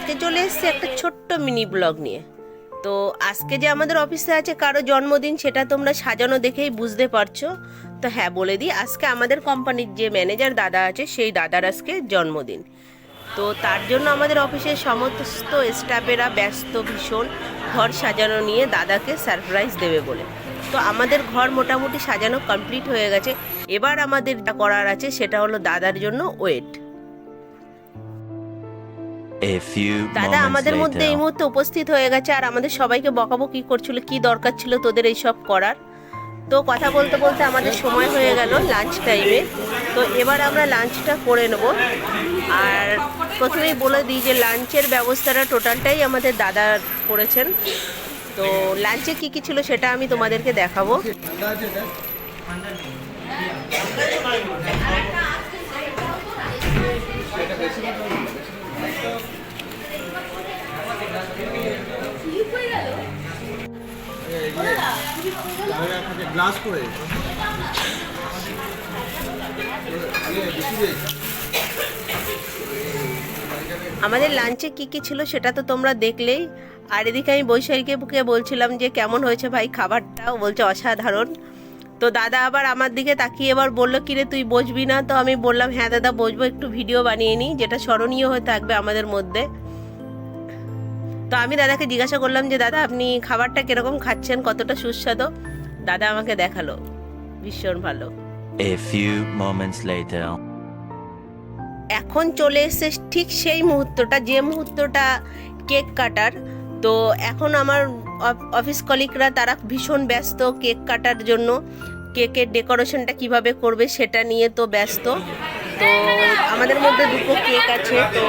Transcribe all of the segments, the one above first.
আজকে চলে এসেছে একটা ছোট্ট মিনি ব্লগ নিয়ে। তো আজকে যে আমাদের অফিসে আছে কারো জন্মদিন, সেটা তোমরা সাজানো দেখেই বুঝতে পারছো। তো হ্যাঁ, বলে দিই, আজকে আমাদের কোম্পানির যে ম্যানেজার দাদা আছে সেই দাদার আজকে জন্মদিন। তো তার জন্য আমাদের অফিসের সমস্ত স্টাফেরা ব্যস্ত ভীষণ ঘর সাজানো নিয়ে দাদাকে সারপ্রাইজ দেবে বলে। তো আমাদের ঘর মোটামুটি সাজানো কমপ্লিট হয়ে গেছে। এবার আমাদের যা করার আছে সেটা হলো দাদার জন্য ওয়েট। দাদা আমাদের মধ্যে এই মুহূর্তে উপস্থিত হয়ে গেছে আর আমাদের সবাইকে বকাবকি করছিল, কি দরকার ছিল তোদের এইসব করার। তো কথা বলতে বলতে আমাদের সময় হয়ে গেল লাঞ্চ টাইমে। তো এবার আমরা লাঞ্চটা করে নেব। আর প্রথমেই বলে দিই যে লাঞ্চের ব্যবস্থাটা টোটালটাই আমাদের দাদা করেছেন। তো লাঞ্চে কি কি ছিল সেটা আমি তোমাদেরকে দেখাবো। আমাদের লাঞ্চে কি কি ছিল সেটা তো তোমরা দেখলেই। আর এদিকে আমি বৈশাখীকে বলছিলাম যে কেমন হয়েছে ভাই খাবারটাও, বলছে অসাধারণ। তো দাদা আবার আমার দিকে তাকিয়ে এবার বললো, কিরে তুই বসবি না? তো আমি বললাম হ্যাঁ দাদা বসবো, একটু ভিডিও বানিয়ে নিই যেটা স্মরণীয় হয়ে থাকবে আমাদের মধ্যে। তো আমি দাদাকে জিজ্ঞাসা করলাম যে দাদা আপনি খাবারটা কিরকম খাচ্ছেন, কতটা সুস্বাদু? দাদা আমাকে দেখালো ভীষণ ভালো। A few moments later. এখন চলে এসেছে ঠিক সেই মুহূর্তটা, যে মুহূর্তটা কেক কাটার। তো এখন আমার অফিস কলিগরা তারা ভীষণ ব্যস্ত কেক কাটার জন্য। কেকের ডেকোরেশনটা কিভাবে করবে সেটা নিয়ে তো ব্যস্ত। তো আমাদের মধ্যে দুটো কেক আছে। তো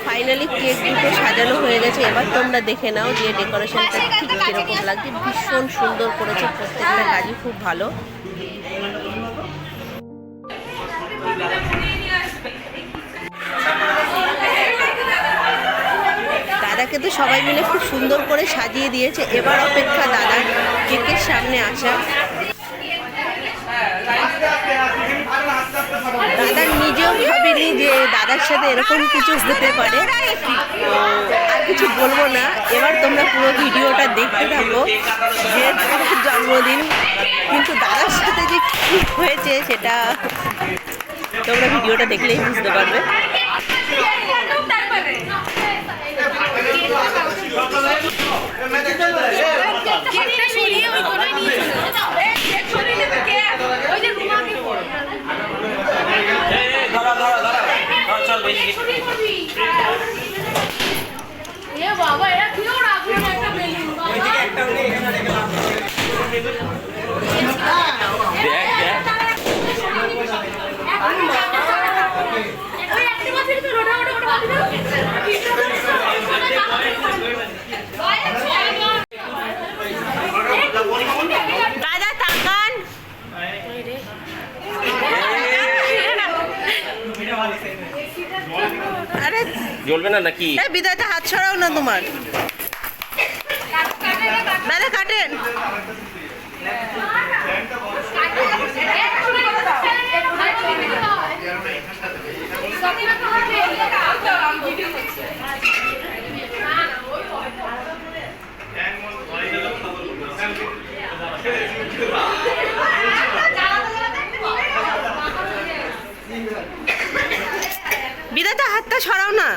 ফাইনালি কেক দুটো সাজানো হয়ে গেছে। এবার তোমরা দেখে নাও যে ডেকোরেশনটা ঠিক কীরকম লাগছে। ভীষণ সুন্দর করেছে, প্রত্যেকটা কাজই খুব ভালো। দাদাকে তো সবাই মিলে খুব সুন্দর করে সাজিয়ে দিয়েছে। এবার অপেক্ষা দাদার কেকের সামনে আসা। দাদা নিজেও ভাবেনি যে দাদার সাথে এরকম কিছু হতে পারে। তো আর কিছু বলবো না, এবার তোমরা পুরো ভিডিওটা দেখতে থাকো। যে জন্মদিন, কিন্তু দাদার সাথে যে কি হয়েছে সেটা তোমরা ভিডিওটা দেখলেই বুঝতে পারবে। দাদা তাকান। আরে জ্বলবে না নাকি? বিদায়তে হাত ছড়াও না তোমার। দাদা কাটেন। বিদায়তে হাতটা ছড়াও না।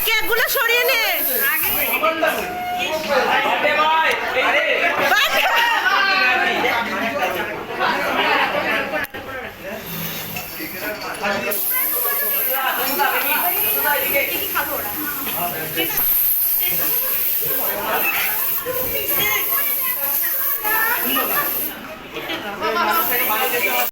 কেকগুলো সরিয়ে নে।